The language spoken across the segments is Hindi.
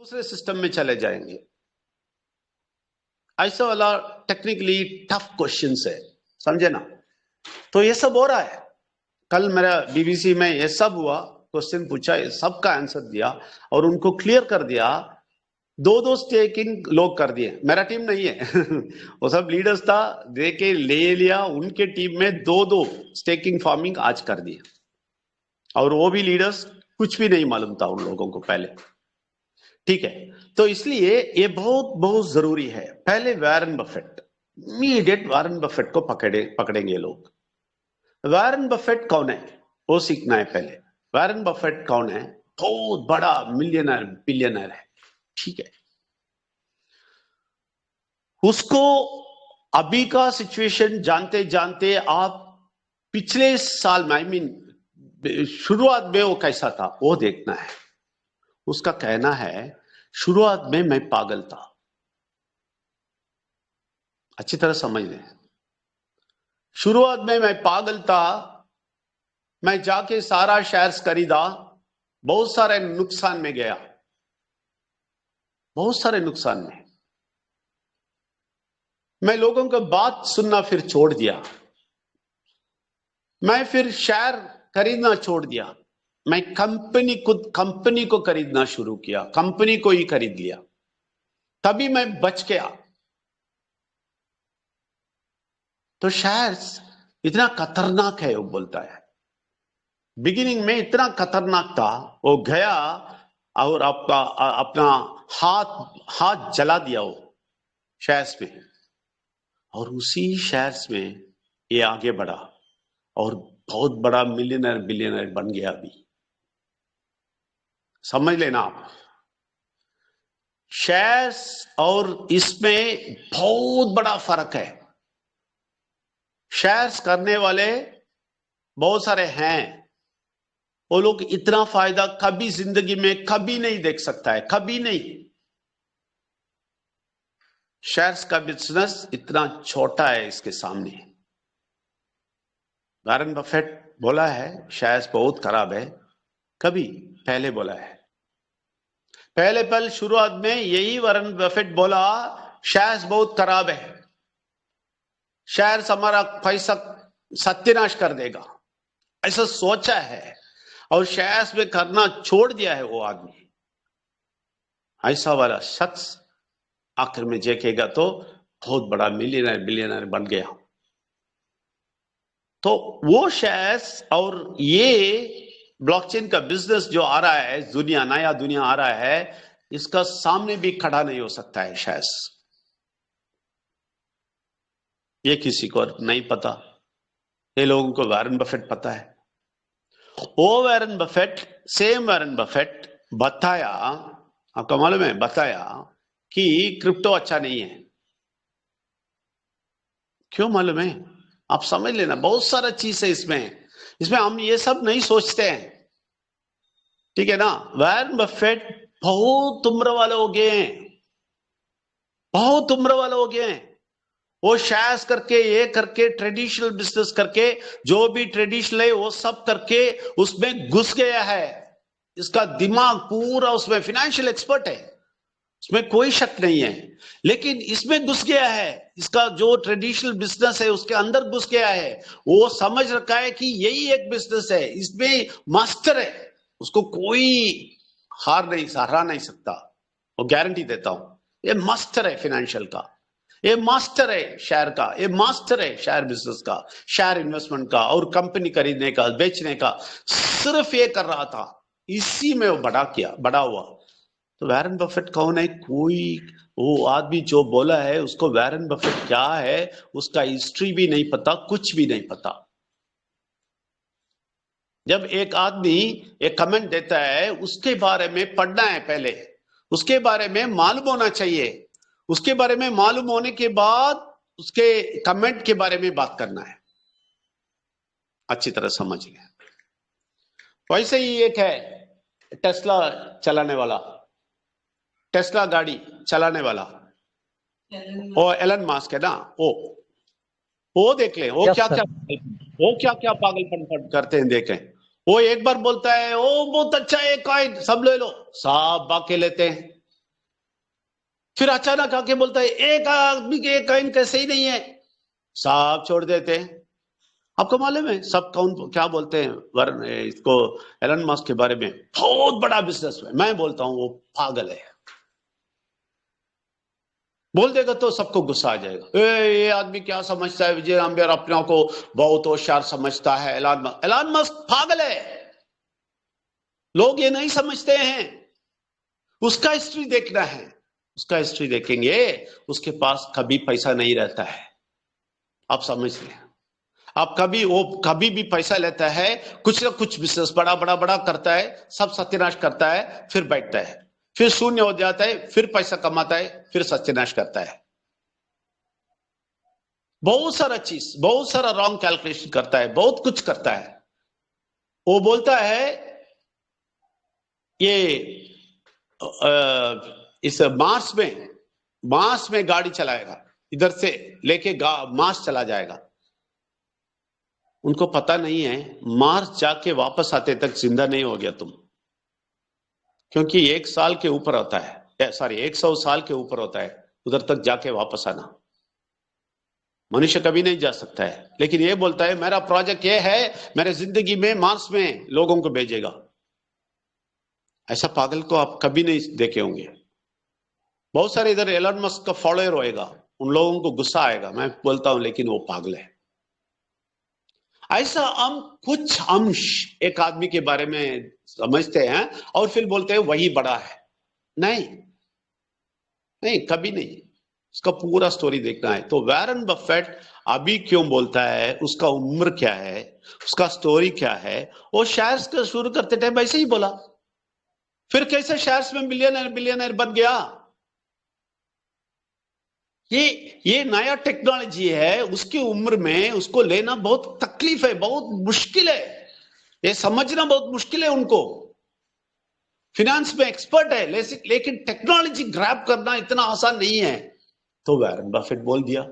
दूसरे सिस्टम में चले जाएंगे। ऐसा वाला टेक्निकली टफ क्वेश्चन है, समझे ना। तो ये सब हो रहा है। कल मेरा बीबीसी में ये सब हुआ, क्वेश्चन पूछा, सबका आंसर दिया और उनको क्लियर कर दिया। दो दो स्टेकिंग लोग कर दिए, मेरा टीम नहीं है वो सब लीडर्स था, दे के ले लिया, उनके टीम में दो दो स्टेकिंग फार्मिंग आज कर दिए। और वो भी लीडर्स कुछ भी नहीं मालूम था उन लोगों को पहले, ठीक है। तो इसलिए ये बहुत बहुत जरूरी है। पहले Warren Buffett, immediate Warren Buffett को पकड़ेंगे लोग। वॉरेन बफेट कौन है वो सीखना है पहले। वॉरेन बफेट कौन है? बहुत बड़ा मिलियनर बिलियनर है, ठीक है। उसको अभी का सिचुएशन जानते जानते आप पिछले साल में, आई मीन शुरुआत में वो कैसा था वो देखना है। उसका कहना है शुरुआत में मैं पागल था। अच्छी तरह समझ लें, शुरुआत में मैं पागल था, मैं जाके सारा शेयर्स खरीदा, बहुत सारे नुकसान में गया, बहुत सारे नुकसान में। मैं लोगों को बात सुनना फिर छोड़ दिया, मैं फिर शेयर खरीदना छोड़ दिया, मैं कंपनी को खरीदना शुरू किया, कंपनी को ही खरीद लिया, तभी मैं बच गया। तो शेयर्स इतना खतरनाक है, वो बोलता है। बिगिनिंग में इतना खतरनाक था, वो गया और अपना हाथ जला दिया वो शेयर्स में, और उसी शेयर्स में ये आगे बढ़ा और बहुत बड़ा मिलियनर बिलियनर बन गया। अभी समझ लेना आप, शेयर्स और इसमें बहुत बड़ा फर्क है। शेयर्स करने वाले बहुत सारे हैं, वो लोग इतना फायदा कभी जिंदगी में कभी नहीं देख सकता है, कभी नहीं। शेयर्स का बिजनेस इतना छोटा है इसके सामने। वॉरेन बफेट बोला है शेयर्स बहुत खराब है, कभी पहले बोला है, पहले शुरुआत में यही वॉरेन बफेट बोला शेयर्स बहुत खराब है, शेयर्स हमारा पैसा सत्यानाश कर देगा, ऐसा सोचा है और शेयर्स में करना छोड़ दिया है वो आदमी। ऐसा वाला शख्स आखिर में देखेगा तो बहुत बड़ा मिलियनर बिलियनर बन गया। तो वो शेयर्स और ये ब्लॉकचेन का बिजनेस जो आ रहा है, दुनिया नया दुनिया आ रहा है, इसका सामने भी खड़ा नहीं हो सकता है शेयर्स। ये किसी को नहीं पता, ये लोगों को वॉरेन बफेट पता है। वो Warren Buffett, same Warren Buffett बताया, आपको मालूम है, बताया कि क्रिप्टो अच्छा नहीं है। क्यों मालूम है? आप समझ लेना, बहुत सारा चीज है इसमें हम ये सब नहीं सोचते हैं, ठीक है ना। वॉरेन बफेट बहुत उम्र वाले हो गए हैं, बहुत उम्र वाले हो गए हैं। वो शेयर्स करके, ये करके, ट्रेडिशनल बिजनेस करके, जो भी ट्रेडिशनल है वो सब करके उसमें घुस गया है। इसका दिमाग पूरा उसमें, फाइनेंशियल एक्सपर्ट है, उसमें कोई शक नहीं है। लेकिन इसमें घुस गया है, इसका जो ट्रेडिशनल बिजनेस है उसके अंदर घुस गया है। वो समझ रखा है कि यही एक बिजनेस है, इसमें मास्टर है, उसको कोई हरा नहीं सकता, वो गारंटी देता हूं। ये मास्टर है फाइनेंशियल का, ये मास्टर है शेयर का, ये मास्टर है शेयर बिजनेस का, शेयर इन्वेस्टमेंट का और कंपनी खरीदने का, बेचने का, सिर्फ ये कर रहा था। इसी में वो बड़ा हुआ। तो वॉरेन बफेट कौन है? कोई वो आदमी जो बोला है उसको वॉरेन बफेट क्या है उसका हिस्ट्री भी नहीं पता, कुछ भी नहीं पता। जब एक आदमी एक कमेंट देता है उसके बारे में पढ़ना है पहले, उसके बारे में मालूम होना चाहिए, उसके बारे में मालूम होने के बाद उसके कमेंट के बारे में बात करना है। अच्छी तरह समझिए। वैसे ही एक है टेस्ला चलाने वाला, टेस्ला गाड़ी चलाने वाला, वो एलन मास्क है ना, वो देख ले, वो क्या क्या पागलपन करते हैं देखें। वो एक बार बोलता है ओ बहुत अच्छा है कॉइन, सब ले लो, सब बाकी लेते हैं। फिर अचानक आके बोलता है एक आदमी के एक कॉइन कैसे ही नहीं है, सब छोड़ देते हैं। आपको मालूम है सब कौन क्या बोलते हैं वरन इसको, एलन मस्क के बारे में, बहुत बड़ा बिजनेसमैन। मैं बोलता हूं वो पागल है। बोल देगा तो सबको गुस्सा आ जाएगा, ये आदमी क्या समझता है, विजय रामबियर अपने को बहुत होशियार समझता है। एलन मस्क पागल है। लोग ये नहीं समझते हैं। उसका हिस्ट्री देखना है, उसका हिस्ट्री देखेंगे, उसके पास कभी पैसा नहीं रहता है। आप समझ लें, आप कभी वो कभी भी पैसा लेता है, कुछ ना कुछ बिजनेस बड़ा बड़ा बड़ा करता है, सब सत्यानाश करता है, फिर बैठता है, फिर शून्य हो जाता है, फिर पैसा कमाता है, फिर सत्यानाश करता है। बहुत सारा चीज, बहुत सारा रॉन्ग कैलकुलेशन करता है, बहुत कुछ करता है। वो बोलता है ये इस मार्स में गाड़ी चलाएगा, इधर से लेके मार्स चला जाएगा। उनको पता नहीं है मार्स जाके वापस आते तक जिंदा नहीं हो गया तुम, क्योंकि 1 साल के ऊपर होता है, सॉरी 100 साल के ऊपर होता है उधर तक जाके वापस आना। मनुष्य कभी नहीं जा सकता है, लेकिन ये बोलता है मेरा प्रोजेक्ट ये है, मेरे जिंदगी में मार्स में लोगों को भेजेगा। ऐसा पागल को आप कभी नहीं देखे होंगे। बहुत सारे इधर एलन मस्क का फॉलोअर होएगा, उन लोगों को गुस्सा आएगा, मैं बोलता हूं, लेकिन वो पागल है। ऐसा हम कुछ अंश एक आदमी के बारे में समझते हैं और फिर बोलते हैं वही बड़ा है। नहीं नहीं, कभी नहीं। उसका पूरा स्टोरी देखना है। तो वॉरेन बफेट अभी क्यों बोलता है, उसका उम्र क्या है, उसका स्टोरी क्या है, वो शेयर्स का शुरू करते टाइम ऐसे ही बोला, फिर कैसे शेयर्स में बिलियनर बन गया। ये नया टेक्नोलॉजी है, उसकी उम्र में उसको लेना बहुत तकलीफ है, बहुत मुश्किल है, ये समझना बहुत मुश्किल है उनको। फिनेंस में एक्सपर्ट है, लेकिन टेक्नोलॉजी ग्रैब करना इतना आसान नहीं है। तो वॉरेन बफेट बोल दिया।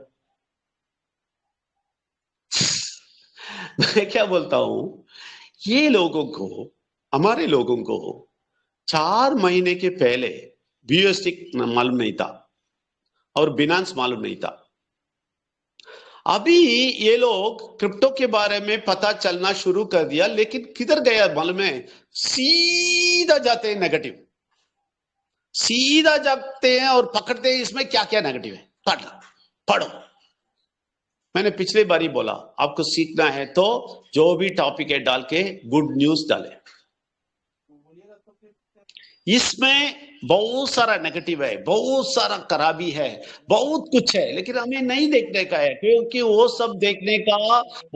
मैं क्या बोलता हूं, ये लोगों को, हमारे लोगों को 4 महीने के पहले बीएसटी मालूम नहीं था और बिनांस मालूम नहीं था। अभी ये लोग क्रिप्टो के बारे में पता चलना शुरू कर दिया, लेकिन किधर गया मालूम है, सीधा जाते हैं नेगेटिव, सीधा जाते हैं और पकड़ते हैं इसमें क्या क्या नेगेटिव है, पढ़ो। मैंने पिछली बार ही बोला, आपको सीखना है तो जो भी टॉपिक है डाल के गुड न्यूज डाले। इसमें बहुत सारा नेगेटिव है, बहुत सारा खराबी है, बहुत कुछ है, लेकिन हमें नहीं देखने का है, क्योंकि वो सब देखने का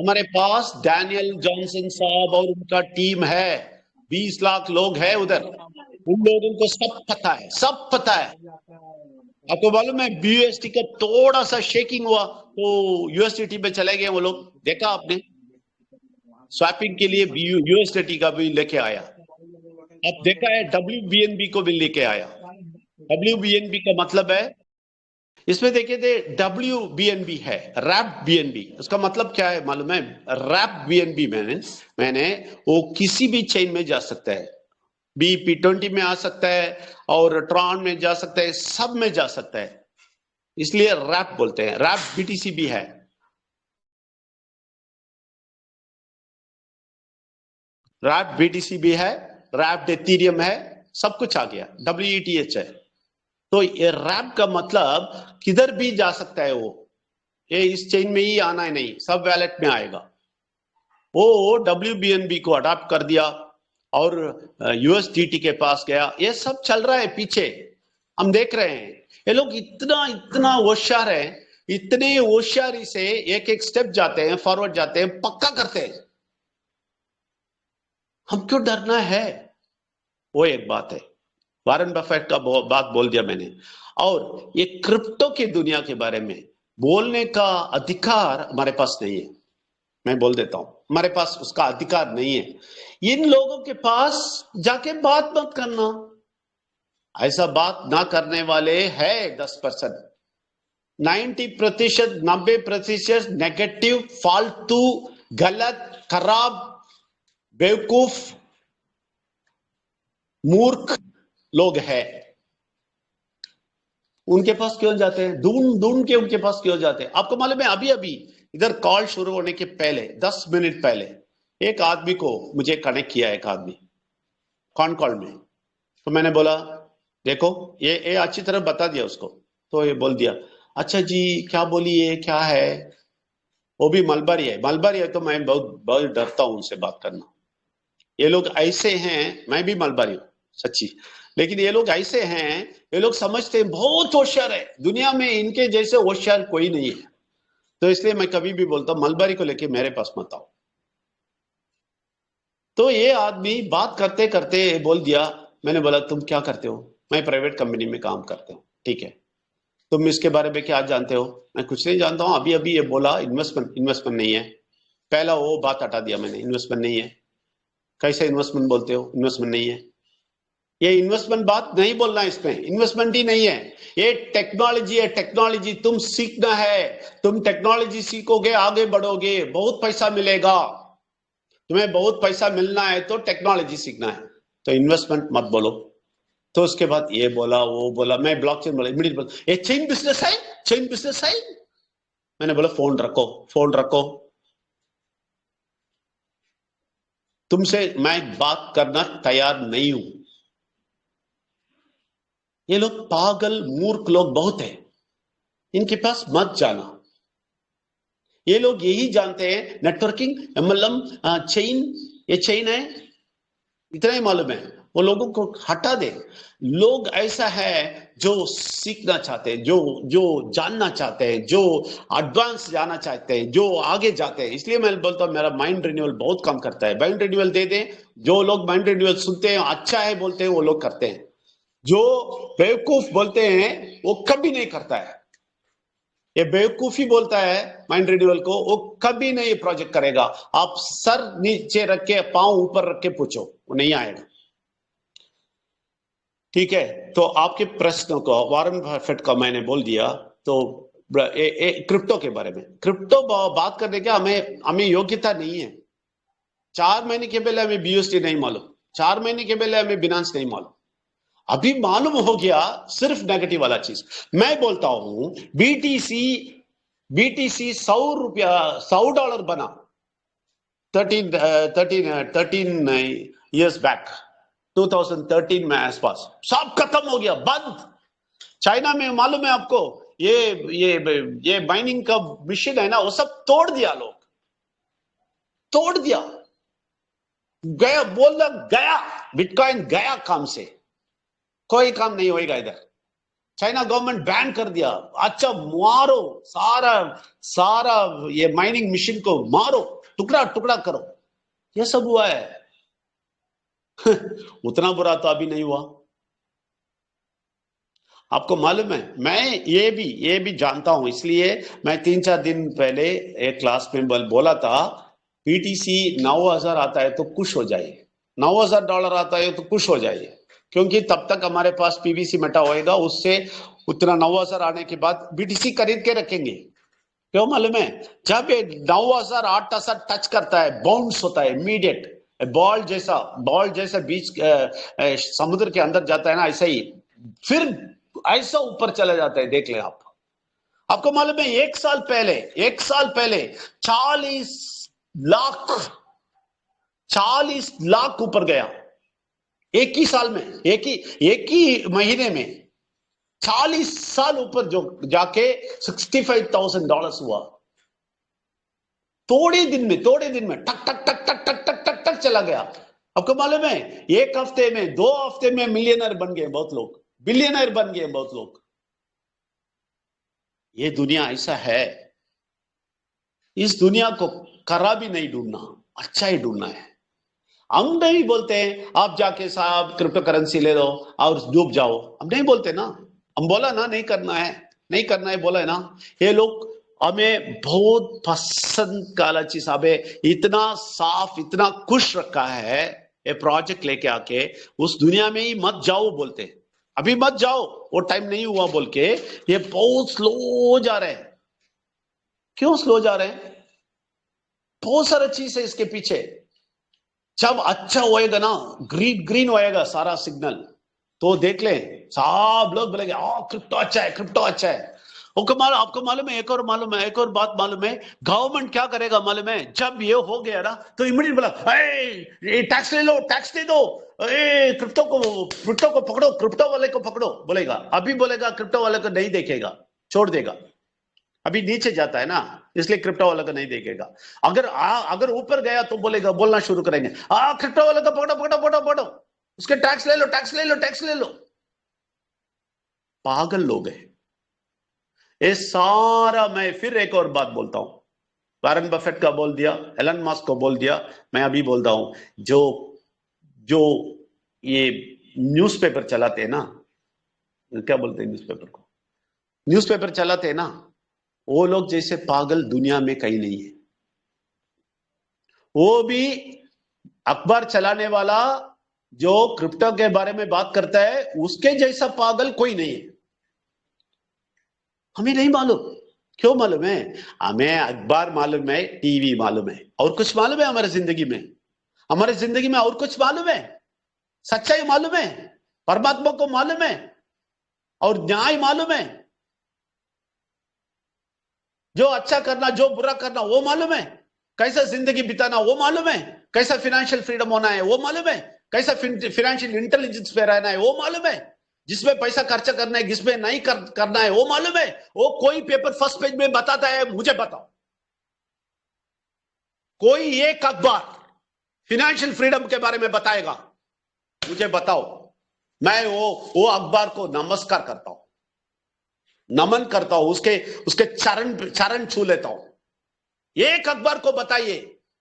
हमारे पास डैनियल जॉनसन साहब और उनका टीम है। 20 लाख लोग हैं उधर, उन लोगों को सब पता है, सब पता है। आपको मालूम है बीयूएसटी का थोड़ा सा शेकिंग हुआ तो यूएसडीटी पे चले गए वो लोग, देखा आपने? स्वैपिंग के लिए यूएसडीटी का भी लेके आया। अब देखा है WBNB को भी लेके आया। WBNB का मतलब है, इसमें देखिए थे WBNB है, रैप BNB, उसका मतलब क्या है मालूम है? रैप BNB मैंने वो किसी भी चेन में जा सकता है, BP20 में आ सकता है और ट्रॉन में जा सकता है, सब में जा सकता है, इसलिए रैप बोलते हैं। रैप BTC भी है, रैप BTC भी है, रैप एथेरियम है, सब कुछ आ गया, WETH है। तो ये रैप का मतलब किधर भी जा सकता है वो, ये इस चेन में ही आना है नहीं, सब वैलेट में आएगा। वो WBNB को अडॉप्ट कर दिया और USDT के पास गया। ये सब चल रहा है पीछे, हम देख रहे हैं। ये लोग इतना इतना होशियार है, इतने होशियारी से एक एक स्टेप जाते हैं, फॉरवर्ड जाते हैं, पक्का करते हैं। हम क्यों डरना है? वो एक बात है। वॉरेन बफेट का बात बोल दिया मैंने। और ये क्रिप्टो की दुनिया के बारे में बोलने का अधिकार हमारे पास नहीं है, मैं बोल देता हूं, हमारे पास उसका अधिकार नहीं है। इन लोगों के पास जाके बात मत करना, ऐसा बात ना करने वाले है 10%, 90%, 90% नेगेटिव, फालतू, गलत, खराब, बेवकूफ, मूर्ख लोग हैं। उनके पास क्यों जाते हैं? ढूंढ ढूंढ के उनके पास क्यों जाते हैं? आपको मालूम है, अभी अभी इधर कॉल शुरू होने के पहले 10 मिनट पहले एक आदमी को मुझे कनेक्ट किया, एक आदमी कॉल में। तो मैंने बोला देखो, ये अच्छी तरह बता दिया उसको। तो ये बोल दिया, अच्छा जी क्या बोलिए, क्या है? वो भी मलबारी है। मलबारी है तो मैं बहुत बहुत डरता हूं उनसे बात करना। ये लोग ऐसे हैं, मैं भी मलबारी हूँ सच्ची, लेकिन ये लोग ऐसे हैं, ये लोग समझते हैं बहुत होशियार है, दुनिया में इनके जैसे होशियार कोई नहीं है। तो इसलिए मैं कभी भी बोलता हूं मलबारी को लेके मेरे पास मत आओ। तो ये आदमी बात करते करते बोल दिया, मैंने बोला तुम क्या करते हो? मैं प्राइवेट कंपनी में काम करता हूँ। ठीक है, तुम इसके बारे में क्या जानते हो? मैं कुछ नहीं जानता हूँ। अभी अभी ये बोला इन्वेस्टमेंट, इन्वेस्टमेंट नहीं है। पहला वो बात हटा दिया मैंने, इन्वेस्टमेंट नहीं है। कैसे इन्वेस्टमेंट बोलते हो? इन्वेस्टमेंट नहीं है। ये इन्वेस्टमेंट बात नहीं बोलना है, इसमें इन्वेस्टमेंट ही नहीं है। ये टेक्नोलॉजी है, टेक्नोलॉजी तुम सीखना है। तुम टेक्नोलॉजी सीखोगे, आगे बढ़ोगे, बहुत पैसा मिलेगा। तुम्हें बहुत पैसा मिलना है तो टेक्नोलॉजी सीखना है, तो इन्वेस्टमेंट मत बोलो। तो उसके बाद ये बोला, वो बोला, मैं ब्लॉकचेन बोला, इमीडिएट बोला ये चेन बिजनेस है, चेन बिजनेस है। मैंने बोला फोन रखो, फोन रखो, तुमसे मैं बात करना तैयार नहीं हूं। ये लोग पागल मूर्ख लोग बहुत हैं, इनके पास मत जाना। ये लोग यही जानते हैं नेटवर्किंग, एमएलएम, चेन, ये चेन है, इतना ही मालूम है। वो लोगों को हटा दे। लोग ऐसा है जो सीखना चाहते हैं, जो जो जानना चाहते हैं, जो एडवांस जाना चाहते हैं, जो आगे जाते हैं। इसलिए मैं बोलता हूं मेरा माइंड रिन्यूअल बहुत काम करता है। माइंड रिन्यूअल दे दें, जो लोग माइंड रिन्यूअल सुनते हैं, अच्छा है बोलते हैं, वो लोग करते हैं। जो बेवकूफ बोलते हैं वो कभी नहीं करता है। ये बेवकूफी बोलता है माइंड रिन्यूअल को, वो कभी नहीं प्रोजेक्ट करेगा। आप सर नीचे रख के, पांव ऊपर रख के पूछो, वो नहीं आएगा। ठीक है, तो आपके प्रश्न को वॉरेन बफेट का मैंने बोल दिया। तो क्रिप्टो के बारे में, क्रिप्टो बात करने के हमें हमें योग्यता नहीं है। 4 महीने के पहले हमें बीयूएसडी नहीं मालूम, 4 महीने के पहले हमें बिनांस नहीं मालूम। अभी मालूम हो गया सिर्फ नेगेटिव वाला चीज। मैं बोलता हूं बीटीसी, बीटीसी ₹100, $100 बना 13 ईयर्स बैक, 2013 में आसपास। सब खत्म हो गया, बंद। चाइना में मालूम है आपको, ये ये ये माइनिंग का मशीन है ना, वो सब तोड़ दिया, लोग तोड़ दिया। गया, बोल गया, बिटकॉइन गया काम से, कोई काम नहीं होएगा इधर। चाइना गवर्नमेंट बैन कर दिया। अच्छा मारो, सारा सारा ये माइनिंग मशीन को मारो, टुकड़ा टुकड़ा करो, ये सब हुआ है। उतना बुरा तो अभी नहीं हुआ। आपको मालूम है, मैं ये भी जानता हूं, इसलिए मैं 3-4 दिन पहले एक क्लास में बोला था, पीटीसी 9,000 आता है तो खुश हो जाइए, $9,000 आता है तो खुश हो जाइए, क्योंकि तब तक हमारे पास पीवीसी मेटा होएगा। उससे उतना 9,000 आने के बाद बीटीसी खरीद के रखेंगे। क्यों मालूम है? जब ये 9,000 8,000 टच करता है, बाउंस होता है इमीडिएट, बॉल जैसा बीच समुद्र के अंदर जाता है ना, ऐसा ही फिर ऐसा ऊपर चला जाता है। देख ले आप। आपको मालूम है, एक साल पहले 40 लाख ऊपर गया। एक ही साल में, एक ही महीने में 40 साल ऊपर जो जाके $65,000 हुआ। थोड़े दिन में टक टक टक टक टक टक टक टक चला गया। आपको मालूम है, एक हफ्ते में, 2 हफ्ते में मिलियनर बन गए बहुत लोग, बिलियनर बन गए बहुत लोग। ये दुनिया ऐसा है। इस दुनिया को खराबी नहीं ढूंढना, अच्छा ही ढूंढना है। हम नहीं बोलते हैं आप जाके साहब क्रिप्टो करेंसी ले लो और डूब जाओ, हम नहीं बोलते ना। हम बोला ना, नहीं करना है, नहीं करना है, बोला है ना। ये लोग हमें बहुत पसंद काला चीज, हमें इतना साफ, इतना खुश रखा है, ये प्रोजेक्ट लेके आके उस दुनिया में ही मत जाओ बोलते, अभी मत जाओ, वो टाइम नहीं हुआ बोल के ये बहुत स्लो जा रहे हैं। क्यों स्लो जा रहे हैं? बहुत सारा चीज है इसके पीछे। जब अच्छा होएगा ना, ग्रीन ग्रीन होएगा सारा सिग्नल, तो देख लें, सब लोग बोलेंगे क्रिप्टो अच्छा है, क्रिप्टो अच्छा है। आपको मालूम है, एक और मालूम है, एक और बात मालूम है, गवर्नमेंट क्या करेगा मालूम है? जब ये हो गया ना तो इमीडिएट बोला, ये टैक्स ले लो, टैक्स दे दो, क्रिप्टो को पकड़ो, क्रिप्टो वाले को पकड़ो, बोलेगा। अभी बोलेगा क्रिप्टो वाले को नहीं देखेगा, छोड़ देगा। अभी नीचे जाता है ना, इसलिए क्रिप्टो वाला को नहीं देखेगा। अगर ऊपर गया तो बोलेगा, बोलना शुरू करेंगे, क्रिप्टो वाला को पकड़ो पकड़ो पकड़ो पकड़ो, उसके टैक्स ले लो, टैक्स ले लो, टैक्स ले लो। पागल लोग हैं ये सारा। मैं फिर एक और बात बोलता हूं, वॉरेन बफेट का बोल दिया, एलन मस्क को बोल दिया, मैं अभी बोलता हूं, जो जो ये न्यूज़पेपर चलाते हैं ना, क्या बोलते हैं न्यूज़पेपर को, न्यूज़पेपर चलाते हैं ना, वो लोग जैसे पागल दुनिया में कहीं नहीं है। वो भी अखबार चलाने वाला जो क्रिप्टो के बारे में बात करता है, उसके जैसा पागल कोई नहीं है। हमें नहीं मालूम, क्यों मालूम है? हमें अखबार मालूम है, टीवी मालूम है, और कुछ मालूम है हमारे जिंदगी में? हमारे जिंदगी में और कुछ मालूम है? सच्चाई मालूम है, परमात्मा को मालूम है, और न्याय मालूम है, जो अच्छा करना जो बुरा करना वो मालूम है, कैसा जिंदगी बिताना वो मालूम है, कैसा फाइनेंशियल फ्रीडम होना है वो मालूम है, कैसा फाइनेंशियल इंटेलिजेंस पे रहना है वो मालूम है, जिसमें पैसा खर्चा करना है जिसमें नहीं करना है वो मालूम है। वो कोई पेपर फर्स्ट पेज में बताता है? मुझे बताओ, कोई एक अखबार फाइनेंशियल फ्रीडम के बारे में बताएगा? मुझे बताओ। मैं वो अखबार को नमस्कार करता हूं, नमन करता हूं, उसके चरण छू लेता हूं। एक अखबार को बताइए,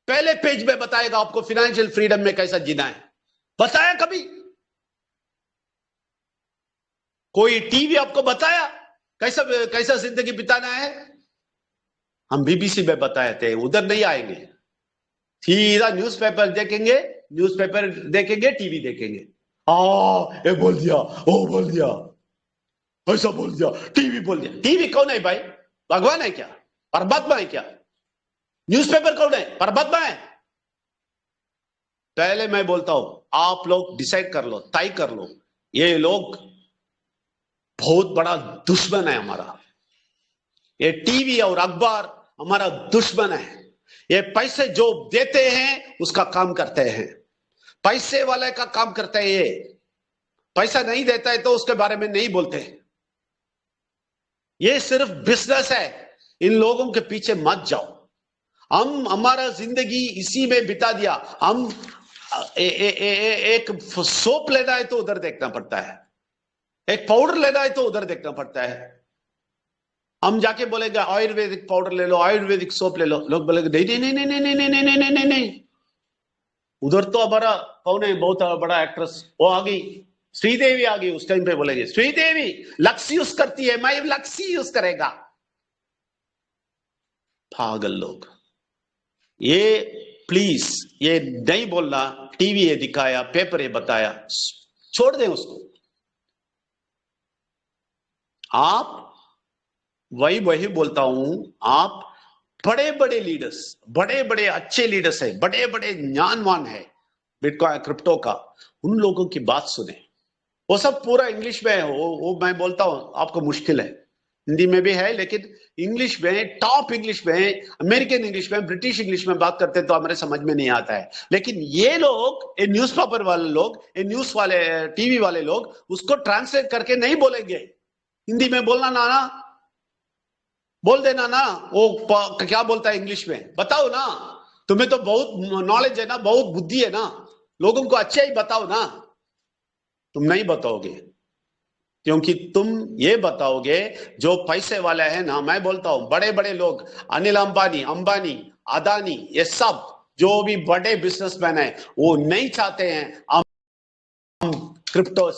पहले पेज में बताएगा आपको फाइनेंशियल फ्रीडम में कैसा जीना है। बताया कभी? कोई टीवी आपको बताया कैसा कैसा जिंदगी बिताना है? हम बीबीसी में बताए थे, उधर नहीं आएंगे, सीधा न्यूज़पेपर देखेंगे, न्यूज़पेपर देखेंगे, टीवी देखेंगे। ये बोल दिया, वो बोल दिया, ऐसा बोल दिया, टीवी बोल दिया। टीवी कौन है भाई? भगवान है क्या? परमात्मा है क्या? न्यूज़पेपर कौन है? परमात्मा है। पहले मैं बोलता हूं, आप लोग डिसाइड कर लो, तय कर लो, ये लोग बहुत बड़ा दुश्मन है हमारा। ये टीवी और अखबार हमारा दुश्मन है। ये पैसे जो देते हैं उसका काम करते हैं, पैसे वाले का काम करते हैं। ये पैसा नहीं देता है तो उसके बारे में नहीं बोलते। ये सिर्फ बिजनेस है, इन लोगों के पीछे मत जाओ। हम हमारा जिंदगी इसी में बिता दिया। हम एक सोप लेना है तो उधर देखना पड़ता है, एक पाउडर लेना है तो उधर देखना पड़ता है। हम जाके बोलेंगे आयुर्वेदिक पाउडर ले लो, आयुर्वेदिक सोप ले लो, लोग बोलेंगे नहीं नहीं नहीं नहीं नहीं नहीं नहीं नहीं नहीं नहीं। उधर तो हमारा कौन है, बहुत बड़ा एक्ट्रेस, वो आ गई, श्रीदेवी आ गई, उस टाइम पे बोलेंगे श्रीदेवी लक्स यूज करती है, मैं लक्स यूज करेगा। पागल लोग। ये प्लीज ये नहीं बोलना, टीवी ये दिखाया, पेपर ये बताया, छोड़ दें उसको। आप वही बोलता हूं, आप बड़े बड़े लीडर्स, बड़े बड़े अच्छे लीडर्स है, बड़े बड़े ज्ञानवान है बिटकॉइन क्रिप्टो का, उन लोगों की बात सुने। वो सब पूरा इंग्लिश में है, वो मैं बोलता हूं आपको मुश्किल है, हिंदी में भी है, लेकिन इंग्लिश में, टॉप इंग्लिश में, अमेरिकन इंग्लिश में, ब्रिटिश इंग्लिश में बात करते हैं तो हमारे समझ में नहीं आता है। लेकिन ये लोग, ये न्यूज़पेपर वाले लोग, ये न्यूज वाले, टीवी वाले लोग उसको ट्रांसलेट करके नहीं बोलेंगे। हिंदी में बोलना ना, बोल देना ना, वो क्या बोलता है इंग्लिश में, बताओ ना। तुम्हें तो बहुत नॉलेज है ना, बहुत बुद्धि है ना, लोगों को अच्छा ही बताओ ना। तुम नहीं बताओगे, क्योंकि तुम ये बताओगे जो पैसे वाले हैं ना, मैं बोलता हूं बड़े बड़े लोग, अनिल अंबानी, अदानी, ये सब जो भी बड़े बिजनेसमैन है, वो नहीं चाहते हैं हम क्रिप्टो